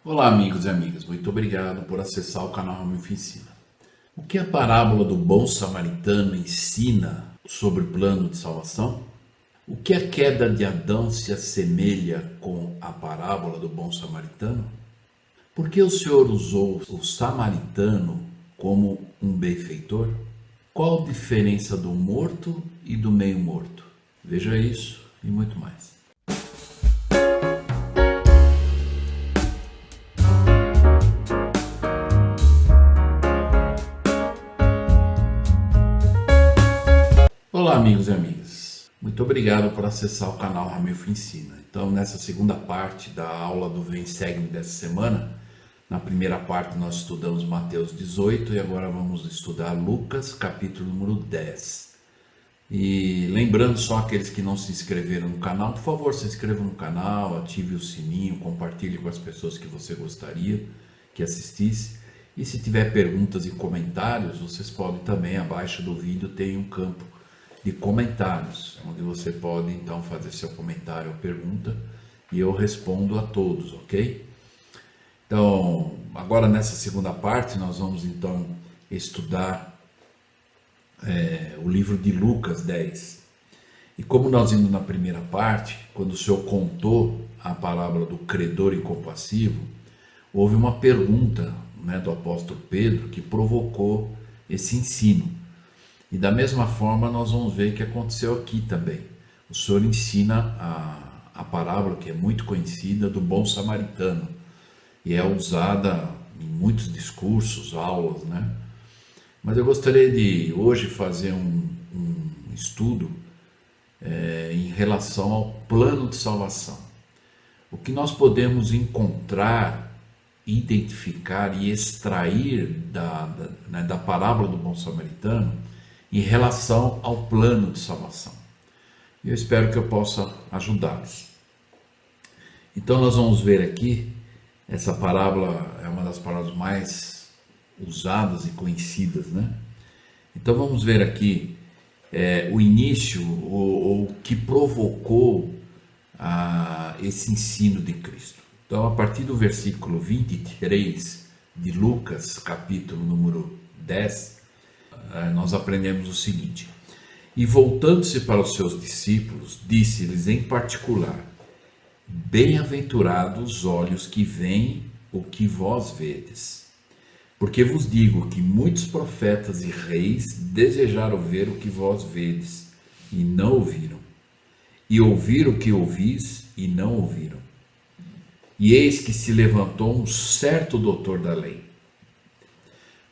Olá, amigos e amigas, muito obrigado por acessar o canal Ramilf Ensina. O que a parábola do bom samaritano ensina sobre o plano de salvação? O que a queda de Adão se assemelha com a parábola do bom samaritano? Por que o Senhor usou o samaritano como um benfeitor? Qual a diferença do morto e do meio morto? Veja isso e muito mais. Olá, amigos e amigas. Muito obrigado por acessar o canal Ramilf Ensina. Então, nessa segunda parte da aula do Vem Segue-me dessa semana, na primeira parte nós estudamos Mateus 18 e agora vamos estudar Lucas, capítulo número 10. E lembrando só aqueles que não se inscreveram no canal, por favor, se inscrevam no canal, ative o sininho, compartilhe com as pessoas que você gostaria que assistisse. E se tiver perguntas e comentários, vocês podem também, abaixo do vídeo tem um campo de comentários, onde você pode então fazer seu comentário ou pergunta e eu respondo a todos, ok? Então, agora nessa segunda parte nós vamos então estudar o livro de Lucas 10. E como nós vimos na primeira parte, quando o Senhor contou a parábola do credor incompassivo, houve uma pergunta, do apóstolo Pedro que provocou esse ensino. E da mesma forma nós vamos ver que aconteceu aqui também. O Senhor ensina a parábola que é muito conhecida do bom samaritano e é usada em muitos discursos, aulas, Mas eu gostaria de hoje fazer um estudo em relação ao plano de salvação. O que nós podemos encontrar, identificar e extrair da parábola do bom samaritano em relação ao plano de salvação. Eu espero que eu possa ajudá-los. Então nós vamos ver aqui, essa parábola é uma das parábolas mais usadas e conhecidas, Então vamos ver aqui o início, ou o que provocou esse ensino de Cristo. Então a partir do versículo 23 de Lucas, capítulo número 10, nós aprendemos o seguinte: e voltando-se para os seus discípulos, disse-lhes em particular: bem-aventurados os olhos que veem o que vós vedes, porque vos digo que muitos profetas e reis desejaram ver o que vós vedes e não ouviram, e ouvir o que ouvis e não ouviram. E eis que se levantou um certo doutor da lei.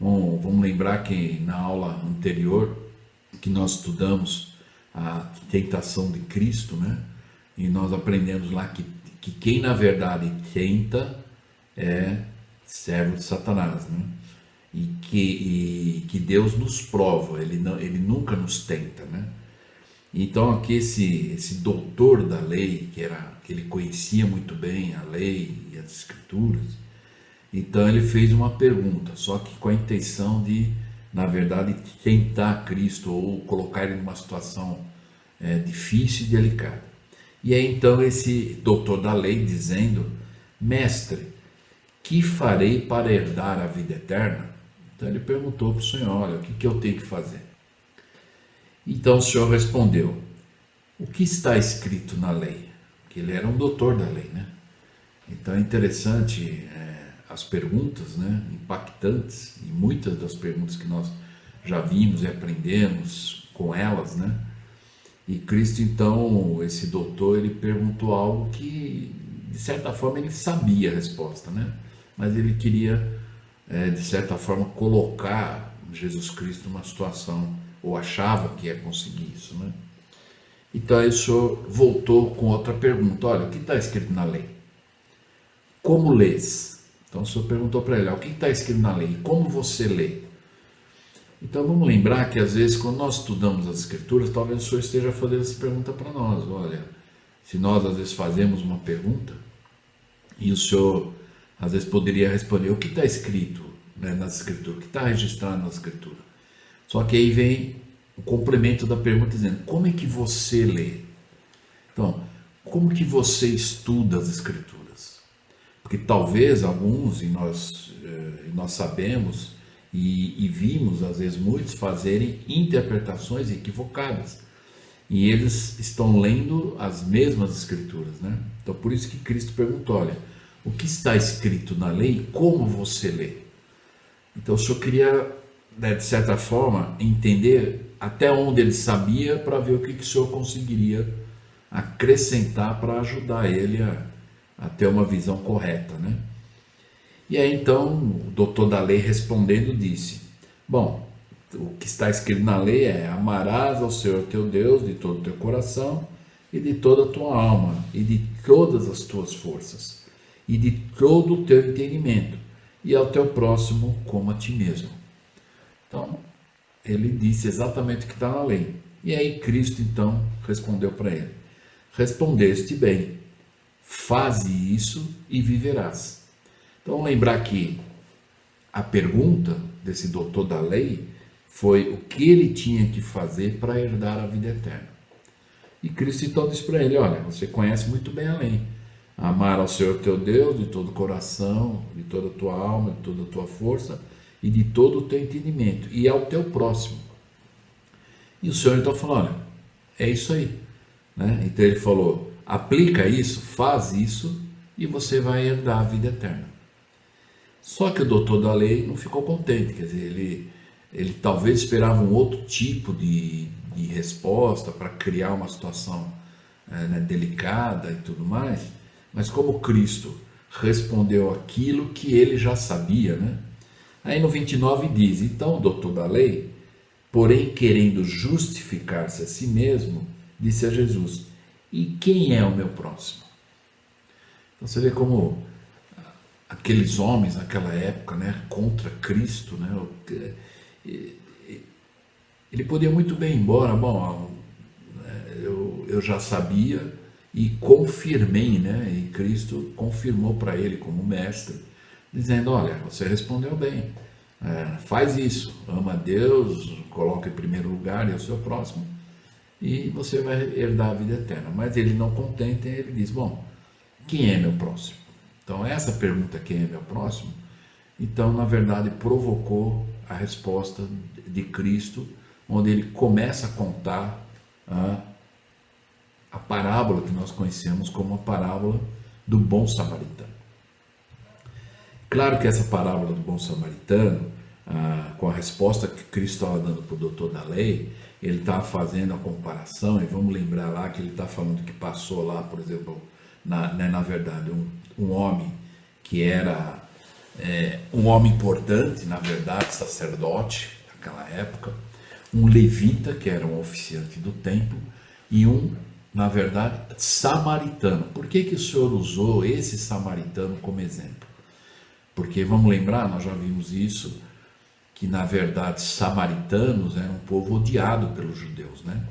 Bom, vamos lembrar que na aula anterior que nós estudamos a tentação de Cristo, E nós aprendemos lá que quem na verdade tenta é servo de Satanás, E que Deus nos prova, ele nunca nos tenta, Então aqui esse doutor da lei, que ele conhecia muito bem a lei e as escrituras, então ele fez uma pergunta, só que com a intenção de, na verdade, tentar Cristo ou colocar ele numa situação difícil e delicada. E aí então esse doutor da lei dizendo: mestre, que farei para herdar a vida eterna? Então ele perguntou para o Senhor: olha, o que eu tenho que fazer? Então o Senhor respondeu: o que está escrito na lei? Porque ele era um doutor da lei, Então é interessante as perguntas, impactantes, e muitas das perguntas que nós já vimos e aprendemos com elas, E Cristo, então, esse doutor, ele perguntou algo que, de certa forma, ele sabia a resposta, Mas ele queria, de certa forma, colocar Jesus Cristo numa situação, ou achava que ia conseguir isso, Então aí o Senhor voltou com outra pergunta: olha, o que está escrito na lei? Como lês? Então o Senhor perguntou para ele: o que está escrito na lei? Como você lê? Então vamos lembrar que às vezes quando nós estudamos as escrituras, talvez o Senhor esteja fazendo essa pergunta para nós. Olha, se nós às vezes fazemos uma pergunta e o Senhor às vezes poderia responder: o que está escrito nas escrituras? O que está registrado na escritura? Só que aí vem o complemento da pergunta dizendo: como é que você lê? Então, como que você estuda as escrituras? porque talvez alguns, nós sabemos e vimos às vezes muitos fazerem interpretações equivocadas, e eles estão lendo as mesmas escrituras, né? Então por isso que Cristo perguntou: olha, o que está escrito na lei e como você lê? Então o Senhor queria, né, de certa forma, entender até onde ele sabia, para ver o que o Senhor conseguiria acrescentar para ajudar ele a ter uma visão correta, né? E aí então o doutor da lei, respondendo, disse: bom, o que está escrito na lei é: amarás ao Senhor teu Deus de todo o teu coração e de toda a tua alma e de todas as tuas forças e de todo o teu entendimento, e ao teu próximo como a ti mesmo. Então ele disse exatamente o que está na lei. E aí Cristo então respondeu para ele: respondeste bem, faze isso e viverás. Então lembrar que a pergunta desse doutor da lei foi o que ele tinha que fazer para herdar a vida eterna. E Cristo então disse para ele: olha, você conhece muito bem a lei: amar ao Senhor teu Deus de todo o coração, de toda a tua alma, de toda a tua força e de todo o teu entendimento, e ao teu próximo. E o Senhor então falou: olha, é isso aí, né? Então ele falou: aplica isso, faz isso e você vai herdar a vida eterna. Só que o doutor da lei não ficou contente, quer dizer, ele talvez esperava um outro tipo de resposta para criar uma situação né, delicada e tudo mais, mas como Cristo respondeu aquilo que ele já sabia, né? Aí no 29 diz: então o doutor da lei, porém querendo justificar-se a si mesmo, disse a Jesus: e quem é o meu próximo? Então você vê como aqueles homens naquela época, né, contra Cristo, né, ele podia muito bem ir embora: bom, eu já sabia e confirmei, né, e Cristo confirmou para ele como mestre, dizendo: olha, você respondeu bem, faz isso, ama a Deus, coloca em primeiro lugar e o seu próximo, e você vai herdar a vida eterna. Mas ele, não contente, ele diz: bom, quem é meu próximo? Então essa pergunta, quem é meu próximo, então na verdade provocou a resposta de Cristo, onde ele começa a contar a parábola que nós conhecemos como a parábola do bom samaritano. Claro que essa parábola do bom samaritano, com a resposta que Cristo estava dando para o doutor da lei, ele estava fazendo a comparação, e vamos lembrar lá que ele está falando que passou lá, por exemplo, na verdade, um homem que era um homem importante, na verdade, sacerdote naquela época, um levita, que era um oficiante do templo, e na verdade, samaritano. Por que o Senhor usou esse samaritano como exemplo? Porque, vamos lembrar, nós já vimos isso, que na verdade samaritanos eram um povo odiado pelos judeus, né?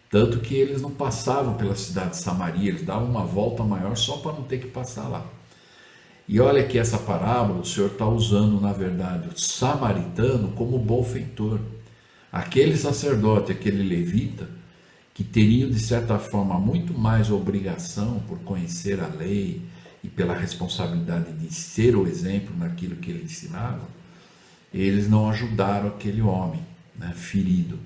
Tanto que eles não passavam pela cidade de Samaria, eles davam uma volta maior só para não ter que passar lá. E olha que essa parábola, o Senhor está usando, na verdade, o samaritano como benfeitor. Aquele sacerdote, aquele levita, que teriam, de certa forma, muito mais obrigação por conhecer a lei e pela responsabilidade de ser o exemplo naquilo que ele ensinava, eles não ajudaram aquele homem, né, ferido.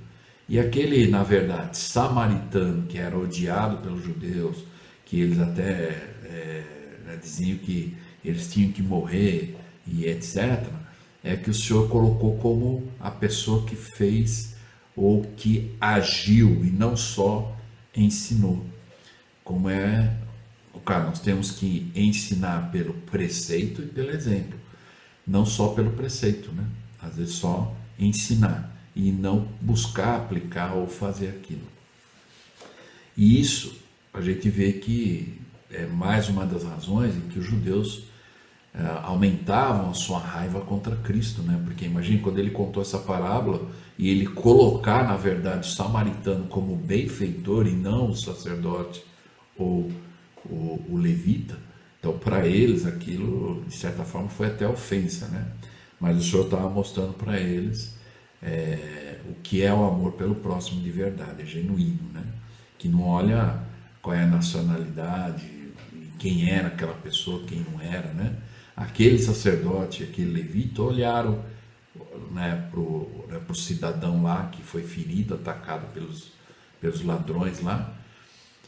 E aquele, na verdade, samaritano, que era odiado pelos judeus, que eles até diziam que eles tinham que morrer e etc., é que o Senhor colocou como a pessoa que fez ou que agiu e não só ensinou. Como nós temos que ensinar pelo preceito e pelo exemplo, não só pelo preceito, né? Às vezes só ensinar e não buscar aplicar ou fazer aquilo. E isso a gente vê que é mais uma das razões em que os judeus aumentavam a sua raiva contra Cristo, né? Porque imagine quando ele contou essa parábola e ele colocar, na verdade, o samaritano como benfeitor e não o sacerdote ou o levita. Então, para eles, aquilo, de certa forma, foi até ofensa, né? Mas o Senhor estava mostrando para eles o que é o amor pelo próximo de verdade, é genuíno, né? Que não olha qual é a nacionalidade, quem era aquela pessoa, quem não era, né? aquele sacerdote, aquele levita olharam, né, pro cidadão lá que foi ferido, atacado pelos ladrões lá,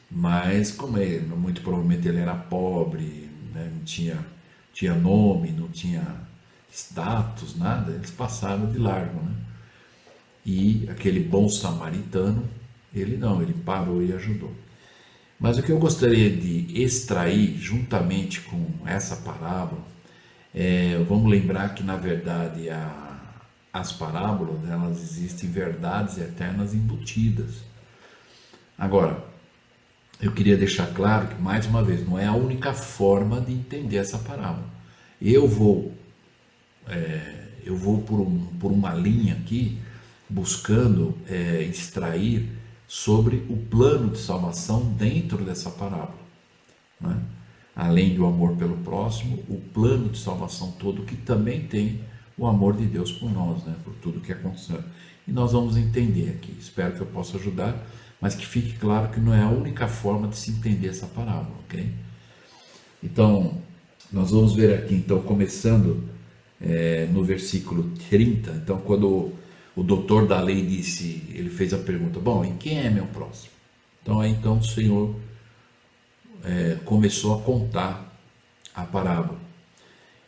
mas como ele, muito provavelmente ele era pobre, né, não tinha nome, não tinha status, nada, eles passaram de largo, né? E aquele bom samaritano, ele não, ele parou e ajudou. Mas o que eu gostaria de extrair juntamente com essa parábola, vamos lembrar que na verdade as parábolas, elas existem verdades eternas embutidas. Agora, eu queria deixar claro que, mais uma vez, não é a única forma de entender essa parábola. Eu vou por uma linha aqui, buscando extrair sobre o plano de salvação dentro dessa parábola, né? Além do amor pelo próximo, o plano de salvação todo, que também tem o amor de Deus por nós, né? Por tudo que aconteceu. E nós vamos entender aqui, espero que eu possa ajudar, mas que fique claro que não é a única forma de se entender essa parábola, ok? Então, nós vamos ver aqui, então, começando no versículo 30, então, quando o doutor da lei disse, ele fez a pergunta, bom, e quem é meu próximo? Então, aí então o Senhor começou a contar a parábola.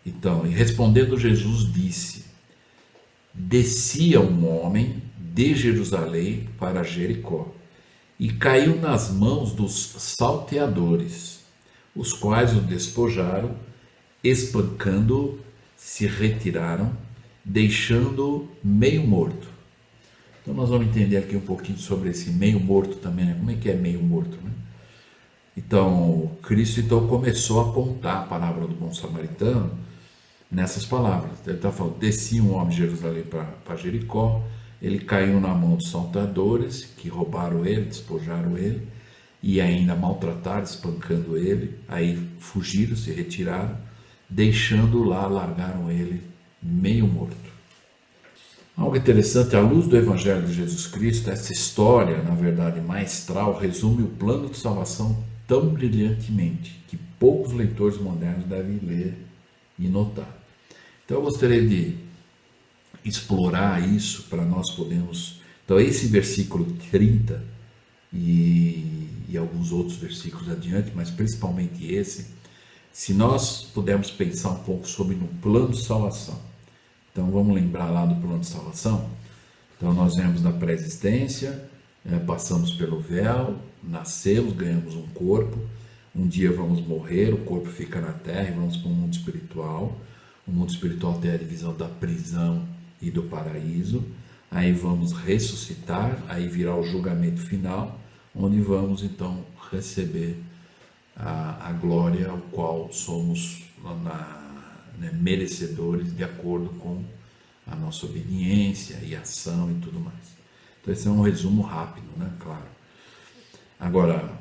Então, e respondendo Jesus disse, descia um homem de Jerusalém para Jericó, e caiu nas mãos dos salteadores, os quais o despojaram, espancando-o, se retiraram, deixando-o meio morto. Então nós vamos entender aqui um pouquinho sobre esse meio morto também, né? Como é que é meio morto, né? Então, Cristo então começou a contar a parábola do bom samaritano nessas palavras. Ele está falando, descia um homem de Jerusalém para Jericó, ele caiu na mão dos salteadores, que roubaram ele, despojaram ele, e ainda maltrataram, espancando ele, aí fugiram, se retiraram, deixando lá, largaram ele meio morto. Algo interessante, à luz do Evangelho de Jesus Cristo, essa história, na verdade, maestral, resume o plano de salvação tão brilhantemente que poucos leitores modernos devem ler e notar. Então eu gostaria de explorar isso para nós podermos... Então esse versículo 30 e alguns outros versículos adiante, mas principalmente esse, se nós pudermos pensar um pouco sobre no plano de salvação. Então vamos lembrar lá do plano de salvação. Então nós vemos na pré-existência, passamos pelo véu, nascemos, ganhamos um corpo, um dia vamos morrer, o corpo fica na terra e vamos para o mundo espiritual. O mundo espiritual tem a divisão da prisão e do paraíso. Aí vamos ressuscitar, aí virá o julgamento final, onde vamos então receber a glória ao qual somos merecedores de acordo com a nossa obediência e ação e tudo mais. Então esse é um resumo rápido, né? Claro. Agora,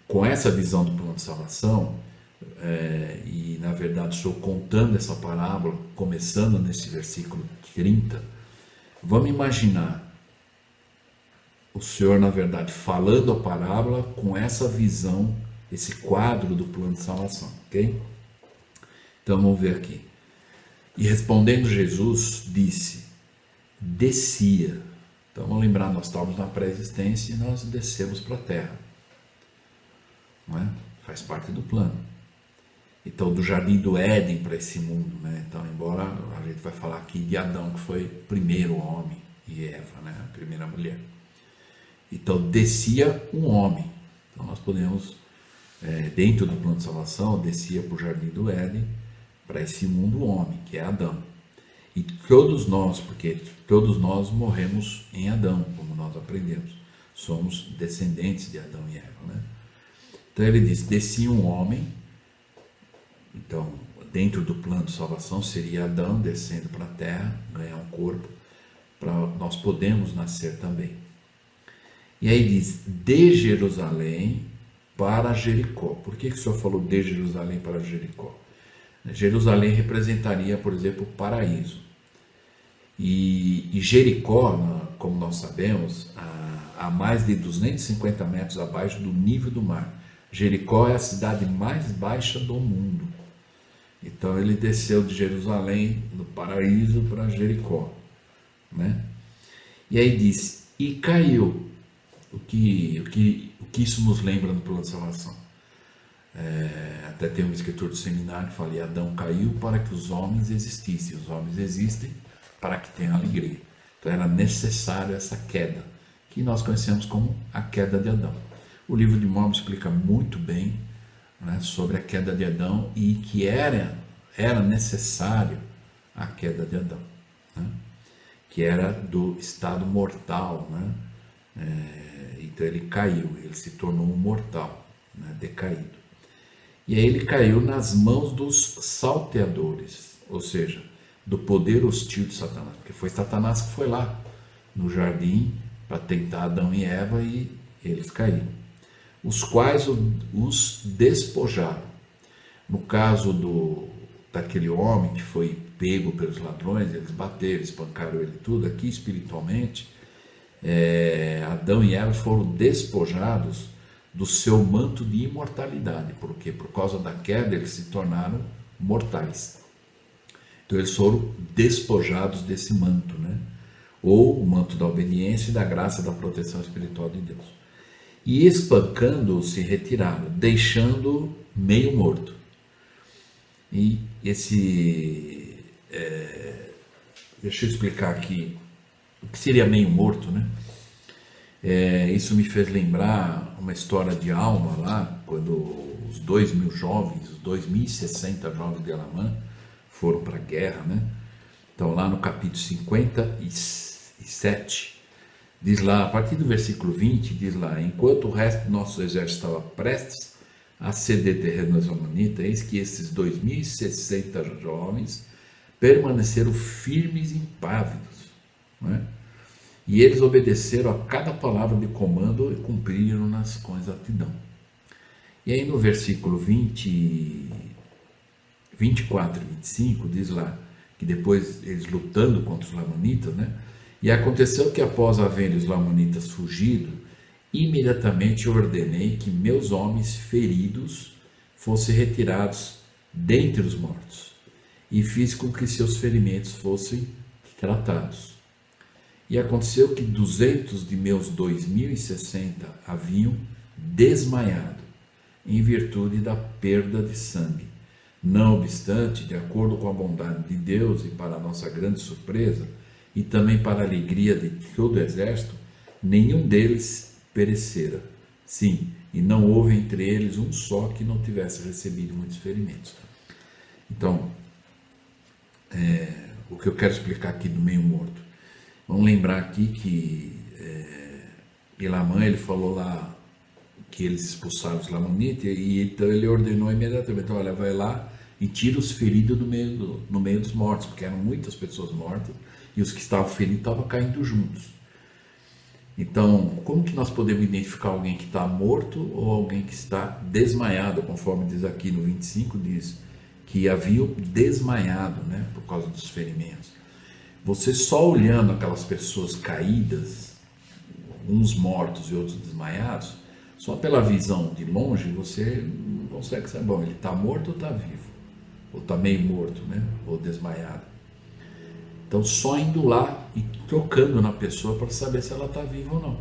com essa visão do plano de salvação, e na verdade estou contando essa parábola, começando nesse versículo 30, vamos imaginar o Senhor, na verdade, falando a parábola com essa visão, esse quadro do plano de salvação, ok? Então vamos ver aqui. E respondendo Jesus, disse, descia. Então vamos lembrar, nós estávamos na pré-existência e nós descemos para a terra. Não é? Faz parte do plano. Então, do jardim do Éden para esse mundo, né? Então, embora a gente vai falar aqui de Adão, que foi o primeiro homem, e Eva, né? A primeira mulher. Então, descia um homem. Então, nós podemos, dentro do plano de salvação, descia para o jardim do Éden, para esse mundo o homem, que é Adão. E todos nós, porque todos nós morremos em Adão, como nós aprendemos. Somos descendentes de Adão e Eva, né? Então, ele diz, descia um homem. Então, dentro do plano de salvação, seria Adão descendo para a terra, ganhar um corpo, para nós podermos nascer também. E aí diz, de Jerusalém para Jericó. Por que o Senhor falou de Jerusalém para Jericó? Jerusalém representaria, por exemplo, o paraíso. E Jericó, como nós sabemos, a mais de 250 metros abaixo do nível do mar. Jericó é a cidade mais baixa do mundo. Então ele desceu de Jerusalém, do paraíso, para Jericó, né? E aí diz, e caiu. O que isso nos lembra no plano de salvação? Até tem um escritor do seminário que fala, e Adão caiu para que os homens existissem. Os homens existem para que tenham alegria. Então era necessário essa queda, que nós conhecemos como a queda de Adão. O livro de Mormon explica muito bem, né, sobre a queda de Adão e que era necessário a queda de Adão, né, que era do estado mortal, né, então ele caiu, ele se tornou um mortal, né, decaído. E aí ele caiu nas mãos dos salteadores, ou seja, do poder hostil de Satanás, porque foi Satanás que foi lá no jardim para tentar Adão e Eva e eles caíram, os quais os despojaram. No caso daquele homem que foi pego pelos ladrões, eles bateram, espancaram ele tudo, aqui espiritualmente, Adão e Eva foram despojados do seu manto de imortalidade, porque por causa da queda eles se tornaram mortais. Então eles foram despojados desse manto, né? Ou o manto da obediência e da graça da proteção espiritual de Deus. E espancando-o se retiraram, deixando meio morto. E deixa eu explicar aqui o que seria meio morto, né? Isso me fez lembrar uma história de Alma lá, quando os 2.000 jovens, os 2.060 jovens de Elamã foram para a guerra, né? Então lá no capítulo 57, diz lá, a partir do versículo 20, diz lá, enquanto o resto do nosso exército estava prestes a ceder terreno aos amonitas, eis que esses 2.060 jovens permaneceram firmes e impávidos, né? E eles obedeceram a cada palavra de comando e cumpriram-nas com exatidão. E aí no versículo 24 e 25, diz lá, que depois eles lutando contra os lamanitas, né? E aconteceu que após haverem os lamanitas fugido, imediatamente ordenei que meus homens feridos fossem retirados dentre os mortos, e fiz com que seus ferimentos fossem tratados. E aconteceu que 200 de meus 2.060 haviam desmaiado, em virtude da perda de sangue. Não obstante, de acordo com a bondade de Deus e para a nossa grande surpresa, e também para a alegria de todo o exército, nenhum deles perecera. Sim, e não houve entre eles um só que não tivesse recebido muitos ferimentos. Então, o que eu quero explicar aqui do meio morto. Vamos lembrar aqui que Elamã, ele falou lá que eles expulsaram os lamanitas, e então ele ordenou imediatamente, olha, vai lá e tira os feridos no meio dos mortos, porque eram muitas pessoas mortas, e os que estavam feridos estavam caindo juntos. Então, como que nós podemos identificar alguém que está morto ou alguém que está desmaiado, conforme diz aqui no 25, diz que haviam desmaiado, né, por causa dos ferimentos. Você só olhando aquelas pessoas caídas, uns mortos e outros desmaiados, só pela visão de longe você não consegue saber, bom, ele está morto ou está vivo, ou está meio morto, né, ou desmaiado. Então só indo lá e tocando na pessoa para saber se ela está viva ou não.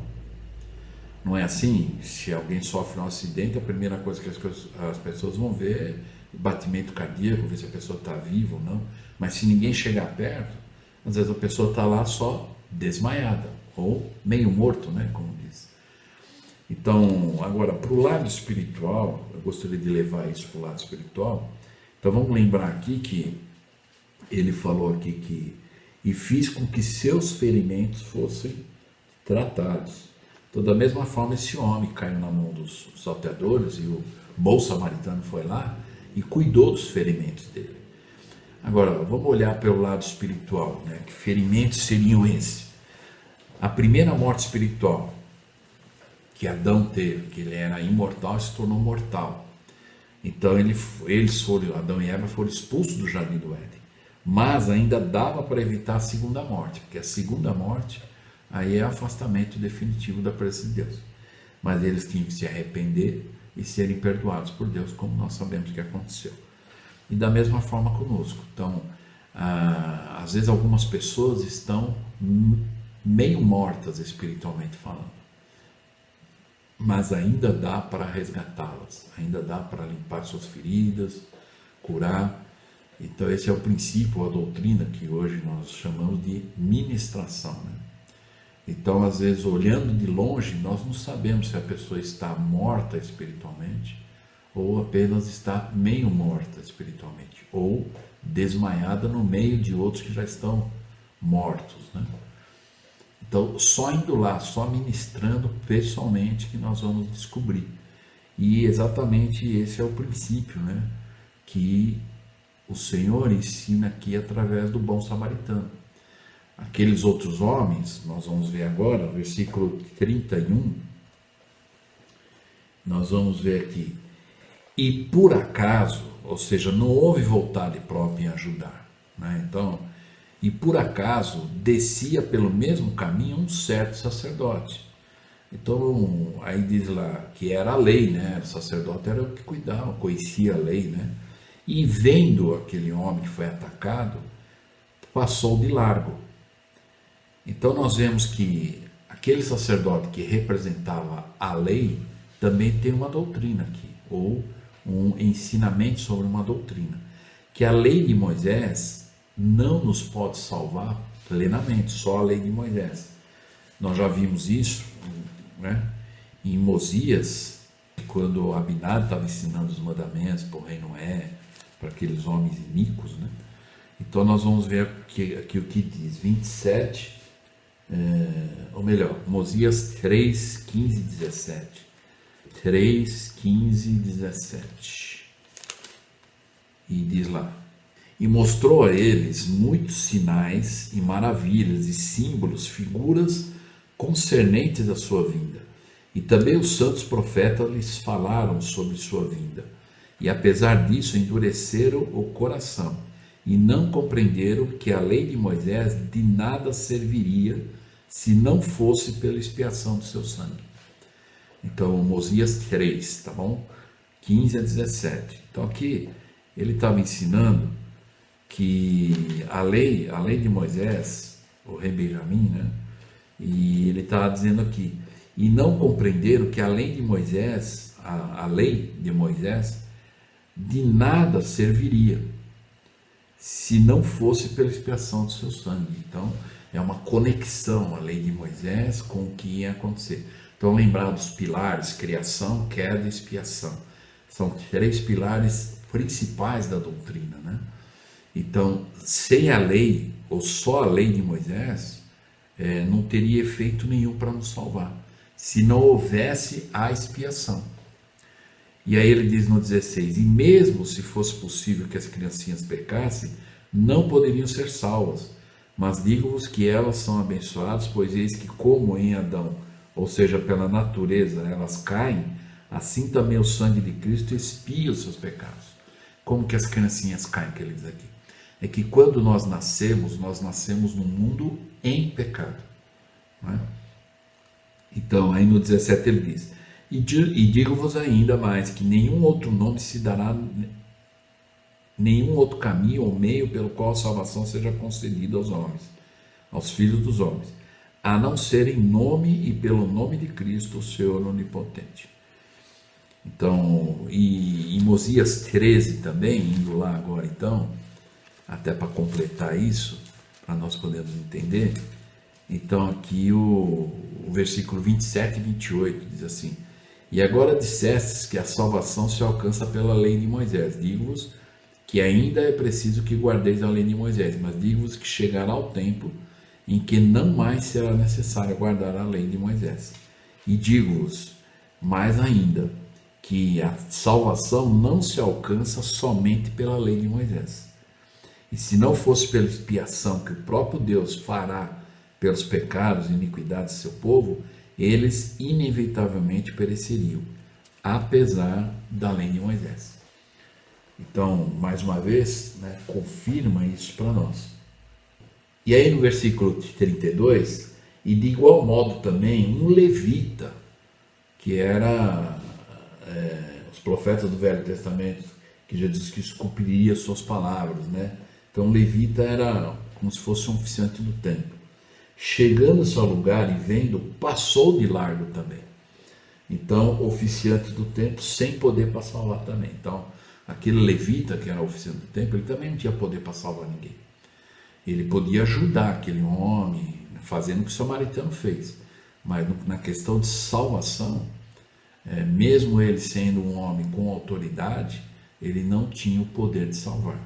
Não é assim? Se alguém sofre um acidente, a primeira coisa que as pessoas vão ver é batimento cardíaco, ver se a pessoa está viva ou não. Mas se ninguém chegar perto, às vezes a pessoa está lá só desmaiada, ou meio morto, né, como diz. Então, agora, para o lado espiritual, eu gostaria de levar isso para o lado espiritual. Então vamos lembrar aqui que ele falou aqui que e fiz com que seus ferimentos fossem tratados. Então, da mesma forma, esse homem caiu na mão dos salteadores e o bom samaritano foi lá e cuidou dos ferimentos dele. Agora, vamos olhar pelo lado espiritual, né? Que ferimentos seriam esses? A primeira morte espiritual que Adão teve, que ele era imortal, se tornou mortal. Então, Adão e Eva foram expulsos do jardim do Éden. Mas ainda dava para evitar a segunda morte, porque a segunda morte aí é afastamento definitivo da presença de Deus. Mas eles tinham que se arrepender e serem perdoados por Deus, como nós sabemos que aconteceu. E da mesma forma conosco. Então, às vezes algumas pessoas estão meio mortas espiritualmente falando, mas ainda dá para resgatá-las, ainda dá para limpar suas feridas, curar. Então esse é o princípio, a doutrina que hoje nós chamamos de ministração, né? Então às vezes olhando de longe nós não sabemos se a pessoa está morta espiritualmente ou apenas está meio morta espiritualmente, ou desmaiada no meio de outros que já estão mortos, né? Então, só indo lá, só ministrando pessoalmente que nós vamos descobrir. E exatamente esse é o princípio, né, que o Senhor ensina aqui através do bom samaritano. Aqueles outros homens, nós vamos ver agora, versículo 31, nós vamos ver aqui. E por acaso, ou seja, não houve vontade própria em ajudar, né? Então, e por acaso descia pelo mesmo caminho um certo sacerdote. Então, aí diz lá que era a lei, né? O sacerdote era o que cuidava, conhecia a lei, né? E vendo aquele homem que foi atacado, passou de largo. Então nós vemos que aquele sacerdote que representava a lei também tem uma doutrina aqui, ou um ensinamento sobre uma doutrina, que a lei de Moisés não nos pode salvar plenamente, só a lei de Moisés. Nós já vimos isso, né, em Mosias, quando Abinadi estava ensinando os mandamentos para o rei Noé, para aqueles homens iníquos, né? Então nós vamos ver aqui o que diz, 27, ou melhor, Mosias 3, 15 e 17. 3, 15 e 17. E diz lá: E mostrou a eles muitos sinais e maravilhas e símbolos, figuras concernentes à sua vinda. E também os santos profetas lhes falaram sobre sua vinda. E apesar disso endureceram o coração e não compreenderam que a lei de Moisés de nada serviria se não fosse pela expiação do seu sangue. Então, Mosias 3, tá bom? 15 a 17. Então aqui ele estava ensinando que a lei de Moisés, o rei Benjamim, né? E ele estava dizendo aqui, e não compreenderam que a lei de Moisés, a lei de Moisés, de nada serviria se não fosse pela expiação do seu sangue. Então, é uma conexão a lei de Moisés com o que ia acontecer. Então, lembrar dos pilares, criação, queda e expiação. São 3 pilares principais da doutrina, né? Então, sem a lei, ou só a lei de Moisés, não teria efeito nenhum para nos salvar, se não houvesse a expiação. E aí ele diz no 16, e mesmo se fosse possível que as criancinhas pecassem, não poderiam ser salvas, mas digo-vos que elas são abençoadas, pois eis que como em Adão, ou seja, pela natureza, elas caem, assim também o sangue de Cristo expia os seus pecados. Como que as criancinhas caem, que ele diz aqui? É que quando nós nascemos num mundo em pecado, não é? Então, aí no 17 ele diz, e digo-vos ainda mais, que nenhum outro nome se dará, nenhum outro caminho ou meio pelo qual a salvação seja concedida aos homens, aos filhos dos homens, a não ser em nome e pelo nome de Cristo, o Senhor onipotente. Então, e em Mosias 13 também, indo lá agora então, até para completar isso, para nós podermos entender, então aqui o versículo 27 e 28 diz assim, e agora dissestes que a salvação se alcança pela lei de Moisés, digo-vos que ainda é preciso que guardeis a lei de Moisés, mas digo-vos que chegará o tempo em que não mais será necessário guardar a lei de Moisés. E digo-vos mais ainda, que a salvação não se alcança somente pela lei de Moisés. E se não fosse pela expiação que o próprio Deus fará pelos pecados e iniquidades do seu povo, eles inevitavelmente pereceriam, apesar da lei de Moisés. Então, mais uma vez, né, confirma isso para nós. E aí no versículo 32, e de igual modo também um levita, que era os profetas do Velho Testamento, que Jesus Cristo cumpriria suas palavras, né? Então o levita era como se fosse um oficiante do templo. Chegando-se ao lugar e vendo, passou de largo também. Então, oficiante do templo, sem poder para salvar também. Então, aquele levita que era oficiante do templo, ele também não tinha poder para salvar ninguém. Ele podia ajudar aquele homem, fazendo o que o samaritano fez. Mas na questão de salvação, mesmo ele sendo um homem com autoridade, ele não tinha o poder de salvar.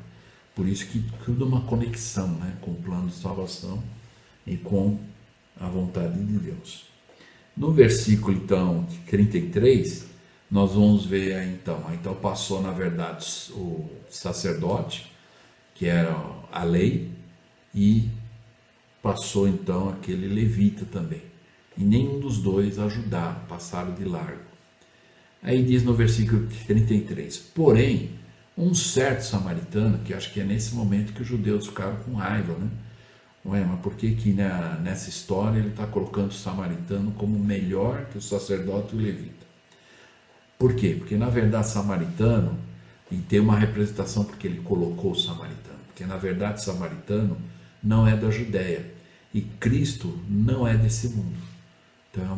Por isso que tudo é uma conexão, né, com o plano de salvação e com a vontade de Deus. No versículo, então, 33, nós vamos ver aí, então passou, na verdade, o sacerdote, que era a lei, e passou, então, aquele levita também. E nenhum dos dois ajudaram, passaram de largo. Aí diz no versículo 33, porém, um certo samaritano, que acho que é nesse momento que os judeus ficaram com raiva, né? Ué, mas por que nessa história ele está colocando o samaritano como melhor que o sacerdote e o levita? Por quê? Porque na verdade samaritano, e tem uma representação porque ele colocou o samaritano, porque na verdade samaritano não é da Judéia, e Cristo não é desse mundo. Então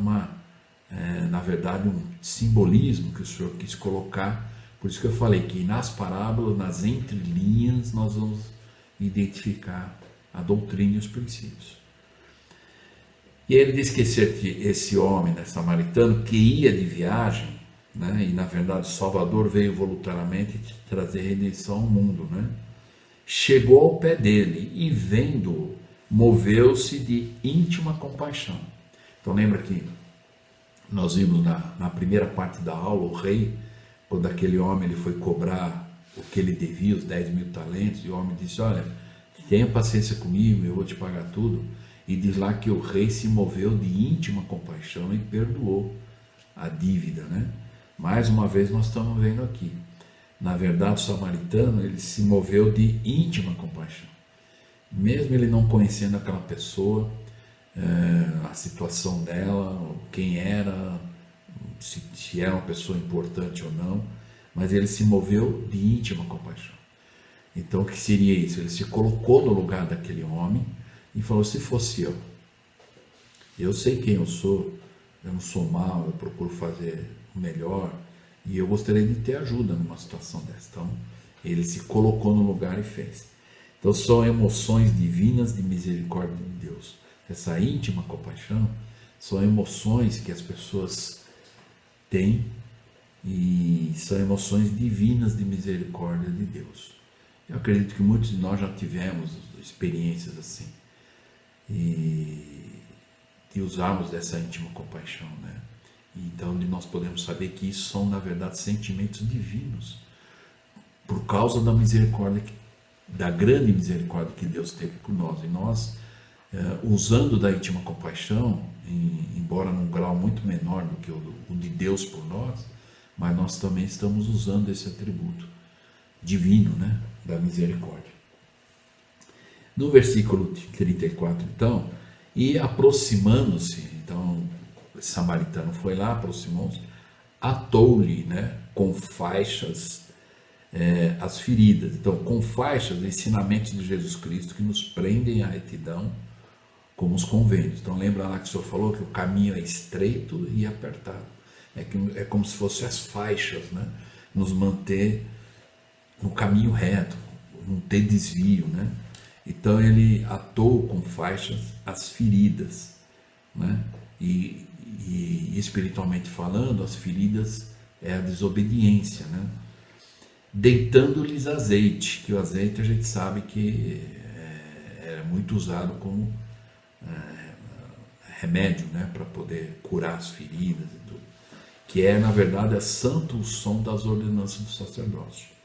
na verdade um simbolismo que o Senhor quis colocar. Por isso que eu falei que nas parábolas, nas entrelinhas, nós vamos identificar a doutrina e os princípios. E ele diz que esse homem, né, samaritano, que ia de viagem, né, e na verdade o Salvador veio voluntariamente trazer redenção ao mundo, né, chegou ao pé dele e vendo-o, moveu-se de íntima compaixão. Então lembra que nós vimos na primeira parte da aula, o rei, quando aquele homem ele foi cobrar o que ele devia, os 10.000 talentos, e o homem disse, olha, tenha paciência comigo, eu vou te pagar tudo. E diz lá que o rei se moveu de íntima compaixão e perdoou a dívida, né? Mais uma vez nós estamos vendo aqui. Na verdade, o samaritano, ele se moveu de íntima compaixão. Mesmo ele não conhecendo aquela pessoa, a situação dela, quem era, se era uma pessoa importante ou não, mas ele se moveu de íntima compaixão. Então o que seria isso? Ele se colocou no lugar daquele homem e falou, se fosse eu sei quem eu não sou mau, eu procuro fazer o melhor e eu gostaria de ter ajuda numa situação dessa. Então ele se colocou no lugar e fez. Então são emoções divinas de misericórdia de Deus. Essa íntima compaixão são emoções que as pessoas têm e são emoções divinas de misericórdia de Deus. Eu acredito que muitos de nós já tivemos experiências assim e usarmos dessa íntima compaixão, né? Então nós podemos saber que isso são na verdade sentimentos divinos por causa da misericórdia, da grande misericórdia que Deus teve por nós. E nós, usando da íntima compaixão, embora num grau muito menor do que o de Deus por nós, mas nós também estamos usando esse atributo divino, né, da misericórdia. No versículo 34, então, e aproximando-se, então, o samaritano foi lá, aproximou-se, atou-lhe, né, com faixas as feridas. Então, com faixas, ensinamentos de Jesus Cristo que nos prendem à retidão, como os convênios. Então, lembra lá que o Senhor falou que o caminho é estreito e apertado. É como se fossem as faixas, né, nos manter no caminho reto, não ter desvio, né? Então ele atou com faixas as feridas, né? E espiritualmente falando, as feridas é a desobediência, né? Deitando-lhes azeite, que o azeite a gente sabe que é muito usado como remédio, né? Para poder curar as feridas e tudo, que é na verdade a santa unção das ordenanças do sacerdócio.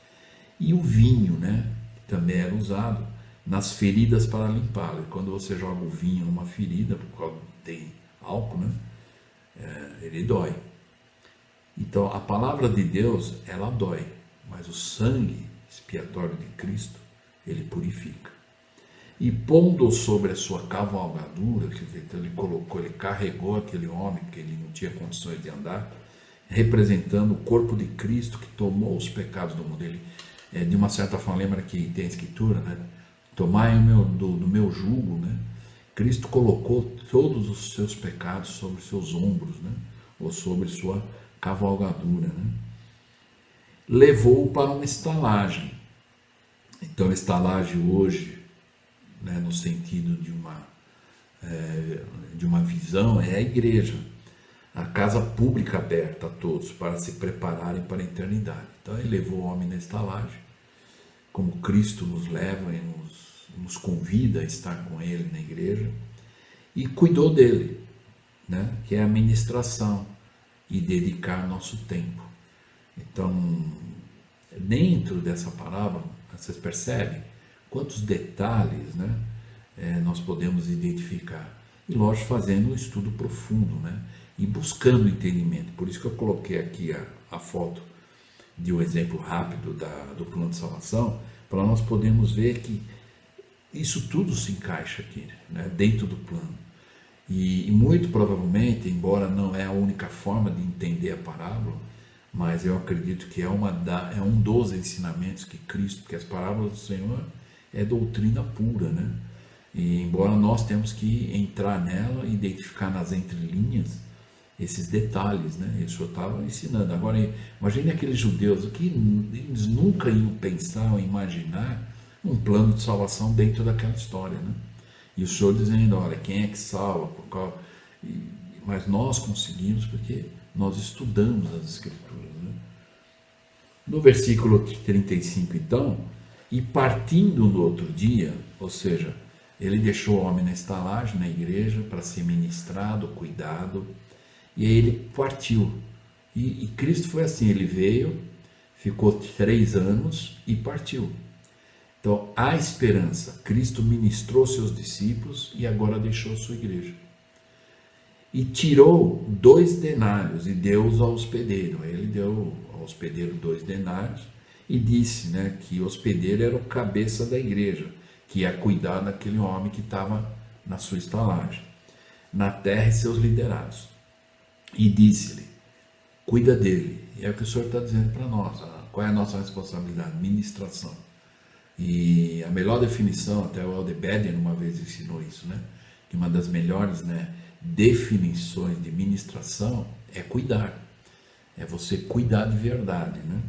E o vinho, né, também era usado nas feridas para limpá-la. E quando você joga o vinho numa ferida, por causa que tem álcool, né, ele dói. Então a palavra de Deus, ela dói, mas o sangue expiatório de Cristo, ele purifica. E pondo sobre a sua cavalgadura, quer dizer, então ele carregou aquele homem, que ele não tinha condições de andar, representando o corpo de Cristo que tomou os pecados do mundo. de uma certa forma, lembra que tem a escritura, né? Tomai do meu jugo, né? Cristo colocou todos os seus pecados sobre seus ombros, né? Ou sobre sua cavalgadura, né? Levou-o para uma estalagem. Então, a estalagem hoje, né, no sentido de uma visão, é a igreja, a casa pública aberta a todos para se prepararem para a eternidade. Então, ele levou o homem na estalagem, como Cristo nos leva e nos convida a estar com ele na igreja, e cuidou dele, né, que é a ministração e dedicar nosso tempo. Então, dentro dessa parábola, vocês percebem quantos detalhes, né, nós podemos identificar. E, lógico, fazendo um estudo profundo, né, e buscando entendimento. Por isso que eu coloquei aqui a foto de um exemplo rápido do plano de salvação, para nós podermos ver que isso tudo se encaixa aqui, né, dentro do plano. E muito provavelmente, embora não é a única forma de entender a parábola, mas eu acredito que é um dos ensinamentos que Cristo, porque as parábolas do Senhor é doutrina pura, né? E embora nós temos que entrar nela e identificar nas entrelinhas esses detalhes, né? Ele só estava ensinando. Agora, imagine aqueles judeus que eles nunca iam pensar ou imaginar um plano de salvação dentro daquela história, né? E o Senhor dizendo, olha, quem é que salva? Mas nós conseguimos porque nós estudamos as Escrituras, né? No versículo 35, então, e partindo no outro dia, ou seja, ele deixou o homem na estalagem, na igreja, para ser ministrado, cuidado, e aí ele partiu. E Cristo foi assim, ele veio, ficou 3 anos e partiu. Então, há esperança. Cristo ministrou seus discípulos e agora deixou sua igreja. E tirou 2 denários e deu-os ao hospedeiro. Ele deu ao hospedeiro 2 denários e disse, né, que o hospedeiro era o cabeça da igreja, que ia cuidar daquele homem que estava na sua estalagem, na terra e seus liderados. E disse-lhe, cuida dele. E é o que o Senhor está dizendo para nós. Qual é a nossa responsabilidade? Ministração. E a melhor definição, até o Elder Beder uma vez ensinou isso, né? Que uma das melhores, né, definições de ministração é cuidar. É você cuidar de verdade, né?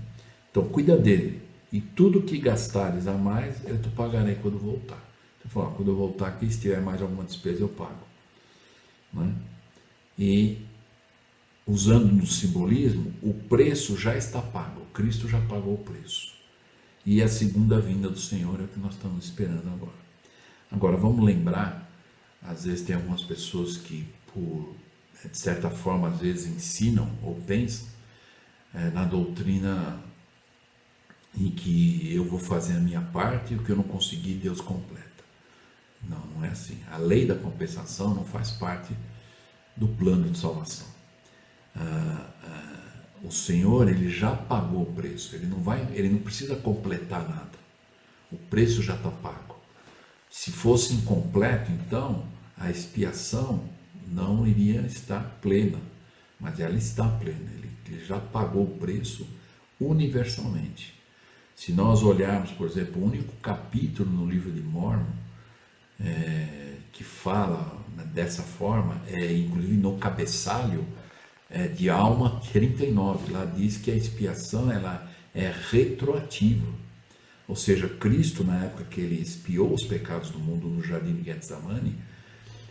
Então, cuida dele. E tudo que gastares a mais, eu te pagarei quando voltar. Você fala, quando eu voltar aqui, se tiver mais alguma despesa, eu pago. Né? E, usando no simbolismo, o preço já está pago. Cristo já pagou o preço. E a segunda vinda do Senhor é o que nós estamos esperando agora. Agora, vamos lembrar, às vezes tem algumas pessoas que, de certa forma, às vezes ensinam ou pensam na doutrina em que eu vou fazer a minha parte e o que eu não conseguir, Deus completa. Não, não é assim. A lei da compensação não faz parte do plano de salvação. O Senhor, ele já pagou o preço, ele não precisa completar nada. O preço já está pago. Se fosse incompleto, então, a expiação não iria estar plena, mas ela está plena. Ele já pagou o preço universalmente. Se nós olharmos, por exemplo, o único capítulo no livro de Mórmon que fala dessa forma, inclusive no cabeçalho de Alma 39, lá diz que a expiação ela é retroativa. Ou seja, Cristo, na época que ele expiou os pecados do mundo no jardim de Getsemane,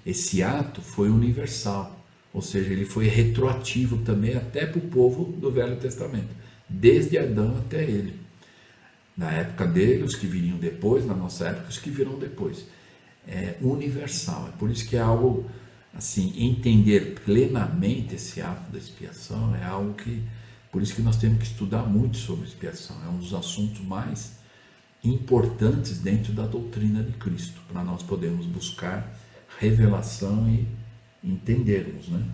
esse ato foi universal. Ou seja, ele foi retroativo também até para o povo do Velho Testamento, desde Adão até ele. Na época dele, os que viriam depois, na nossa época, os que virão depois. É universal. É por isso que é algo, assim, entender plenamente esse ato da expiação é algo que, por isso que nós temos que estudar muito sobre expiação. É um dos assuntos mais importantes dentro da doutrina de Cristo, para nós podermos buscar revelação e entendermos, né?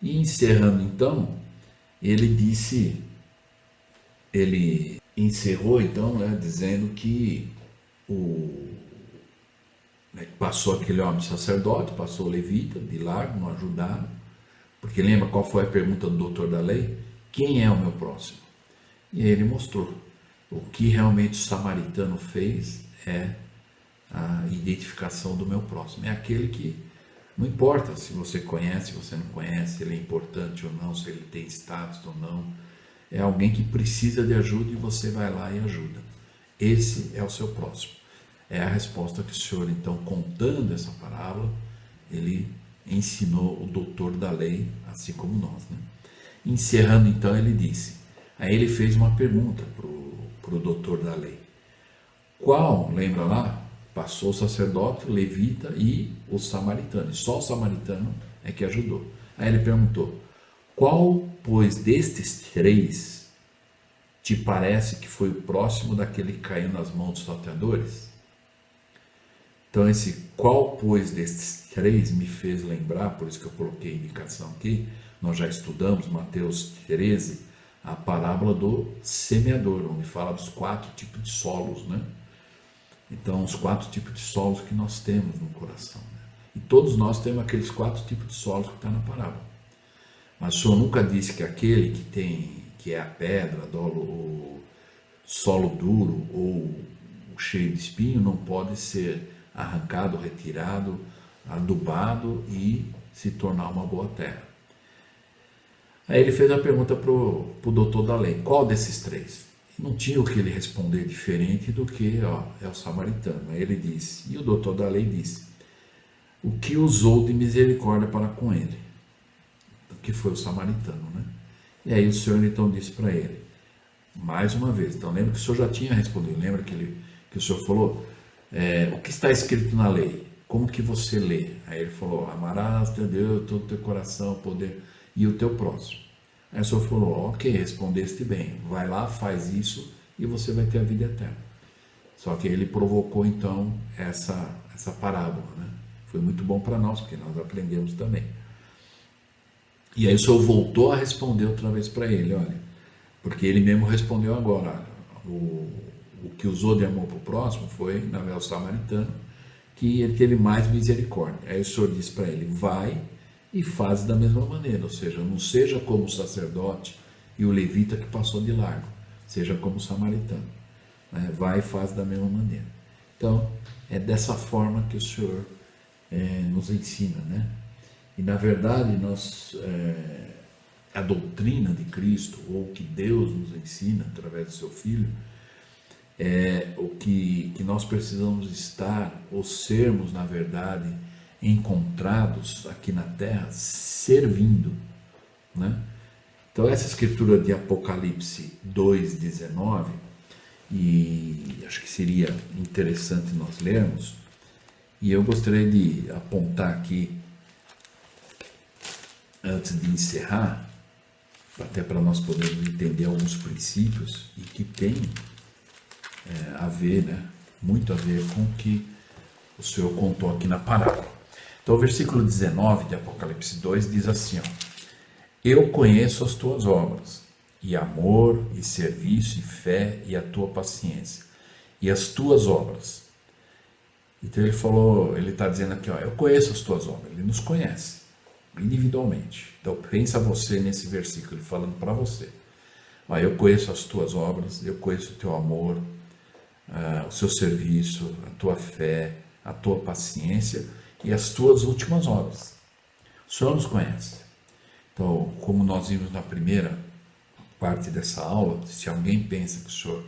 E encerrando então, ele encerrou então, né, dizendo que passou aquele homem sacerdote, passou o levita, de largo, não ajudaram, porque lembra qual foi a pergunta do doutor da lei? Quem é o meu próximo? E aí ele mostrou. O que realmente o samaritano fez é a identificação do meu próximo. É aquele que não importa se você conhece, se você não conhece, se ele é importante ou não, se ele tem status ou não. É alguém que precisa de ajuda e você vai lá e ajuda. Esse é o seu próximo. É a resposta que o Senhor, então, contando essa parábola, ele ensinou o doutor da lei, assim como nós, né? Encerrando, então, ele disse, aí ele fez uma pergunta para o doutor da lei. Qual, lembra lá? Passou o sacerdote, o levita e o samaritano. E só o samaritano é que ajudou. Aí ele perguntou, qual, pois, destes três te parece que foi o próximo daquele que caiu nas mãos dos salteadores? Então esse qual, pois, destes três me fez lembrar, por isso que eu coloquei a indicação aqui, nós já estudamos Mateus 13, a parábola do semeador, onde fala dos 4 tipos de solos, né? Então, os 4 tipos de solos que nós temos no coração, né? E todos nós temos aqueles 4 tipos de solos que está na parábola. Mas o Senhor nunca disse que aquele que é a pedra, o solo duro ou cheio de espinho, não pode ser arrancado, retirado, adubado e se tornar uma boa terra. Aí ele fez a pergunta para o doutor da lei, qual desses três? Não tinha o que ele responder diferente do que é o samaritano. Aí ele disse, e o doutor da lei disse, o que usou de misericórdia para com ele, que foi o samaritano, né? E aí o Senhor então disse para ele, mais uma vez, então lembra que o Senhor já tinha respondido, lembra que o Senhor falou, o que está escrito na lei, como que você lê? Aí ele falou, amarás teu Deus, todo o teu coração, poder, e o teu próximo. Aí o Senhor falou, ok, respondeste bem, vai lá, faz isso e você vai ter a vida eterna. Só que ele provocou então essa parábola, né? Foi muito bom para nós, porque nós aprendemos também. E aí o Senhor voltou a responder outra vez para ele, olha, porque ele mesmo respondeu agora, o que usou de amor para o próximo foi, na verdade, o samaritano, que ele teve mais misericórdia. Aí o Senhor disse para ele, vai e faz da mesma maneira, ou seja, não seja como o sacerdote e o levita que passou de largo, seja como o samaritano, né? Vai e faz da mesma maneira. Então, é dessa forma que o Senhor nos ensina, né? E na verdade, a doutrina de Cristo, ou o que Deus nos ensina através do seu Filho, é o que nós precisamos estar, ou sermos, na verdade, encontrados aqui na terra, servindo, né? Então essa escritura de Apocalipse 2:19, e acho que seria interessante nós lermos, e eu gostaria de apontar aqui, antes de encerrar, até para nós podermos entender alguns princípios, e que tem a ver, né? Muito a ver com o que o Senhor contou aqui na parábola. Então o versículo 19 de Apocalipse 2 diz assim, ó, eu conheço as tuas obras, e amor, e serviço, e fé, e a tua paciência, e as tuas obras. Então ele falou, ele está dizendo aqui, ó, eu conheço as tuas obras, ele nos conhece, individualmente. Então pensa você nesse versículo, ele falando para você. Ó, eu conheço as tuas obras, eu conheço o teu amor, o seu serviço, a tua fé, a tua paciência e as tuas últimas obras. O Senhor nos conhece. Então, como nós vimos na primeira parte dessa aula, se alguém pensa que o Senhor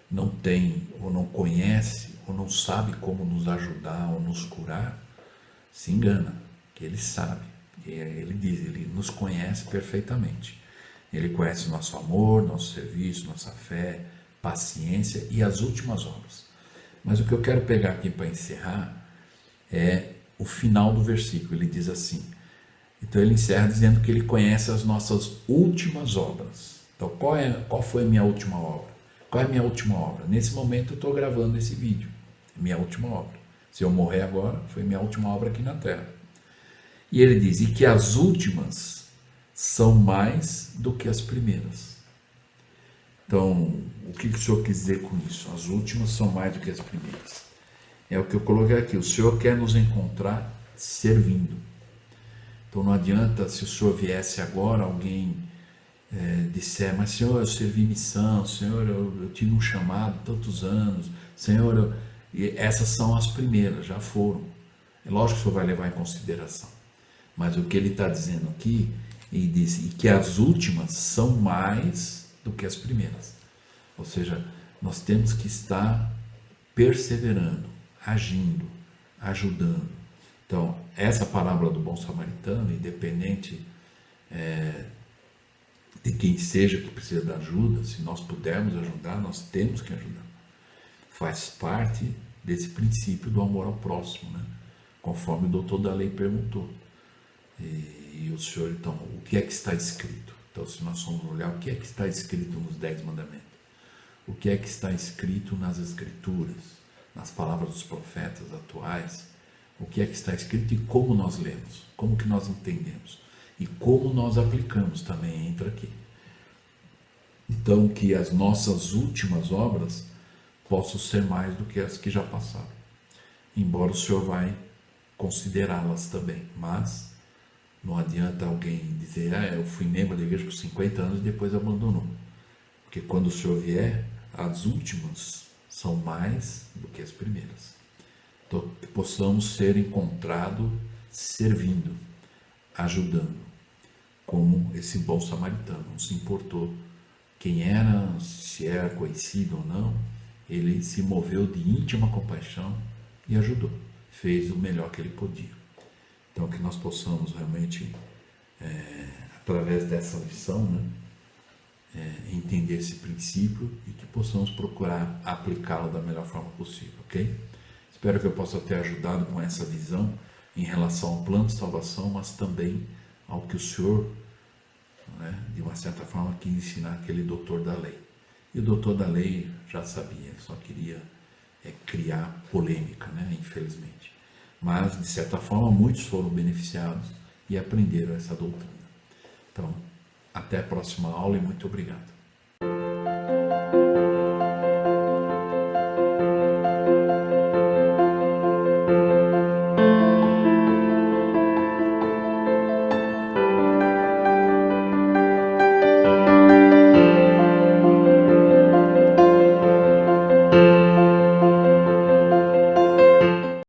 não tem, ou não conhece, ou não sabe como nos ajudar ou nos curar, se engana, que Ele sabe. Ele diz, Ele nos conhece perfeitamente. Ele conhece o nosso amor, nosso serviço, nossa fé, paciência e as últimas obras. Mas o que eu quero pegar aqui para encerrar é o final do versículo. Ele diz assim, então ele encerra dizendo que ele conhece as nossas últimas obras. Então qual foi a minha última obra? Qual é a minha última obra? Nesse momento eu estou gravando esse vídeo, minha última obra. Se eu morrer agora, foi minha última obra aqui na terra. E ele diz, e que as últimas são mais do que as primeiras. Então, o que o Senhor quis dizer com isso? As últimas são mais do que as primeiras. É o que eu coloquei aqui. O Senhor quer nos encontrar servindo. Então não adianta se o Senhor viesse agora, alguém disser, mas Senhor, eu servi missão, Senhor, eu tive um chamado tantos anos, Senhor, e essas são as primeiras, já foram. É lógico que o Senhor vai levar em consideração, mas o que ele está dizendo aqui, ele diz, e que as últimas são mais do que as primeiras. Ou seja, nós temos que estar perseverando, agindo, ajudando. Então, essa parábola do bom samaritano, independente de quem seja que precisa da ajuda, se nós pudermos ajudar, nós temos que ajudar. Faz parte desse princípio do amor ao próximo, né? Conforme o doutor da lei perguntou. E o Senhor, então, o que é que está escrito? Então, se nós formos olhar, o que é que está escrito nos 10 mandamentos? O que é que está escrito nas Escrituras, nas palavras dos profetas atuais? O que é que está escrito e como nós lemos, como que nós entendemos e como nós aplicamos também entra aqui. Então, que as nossas últimas obras possam ser mais do que as que já passaram, embora o Senhor vai considerá-las também, mas não adianta alguém dizer, eu fui membro da igreja por 50 anos e depois abandonou, porque quando o Senhor vier, as últimas são mais do que as primeiras. Então, que possamos ser encontrados servindo, ajudando, como esse bom samaritano. Não se importou quem era, se era conhecido ou não, ele se moveu de íntima compaixão e ajudou, fez o melhor que ele podia. Então, que nós possamos realmente, através dessa lição, né, entender esse princípio e que possamos procurar aplicá-lo da melhor forma possível, ok? Espero que eu possa ter ajudado com essa visão em relação ao plano de salvação, mas também ao que o Senhor, né, de uma certa forma, quis ensinar aquele doutor da lei. E o doutor da lei já sabia, ele só queria criar polêmica, né, infelizmente. Mas, de certa forma, muitos foram beneficiados e aprenderam essa doutrina. Então, até a próxima aula e muito obrigado.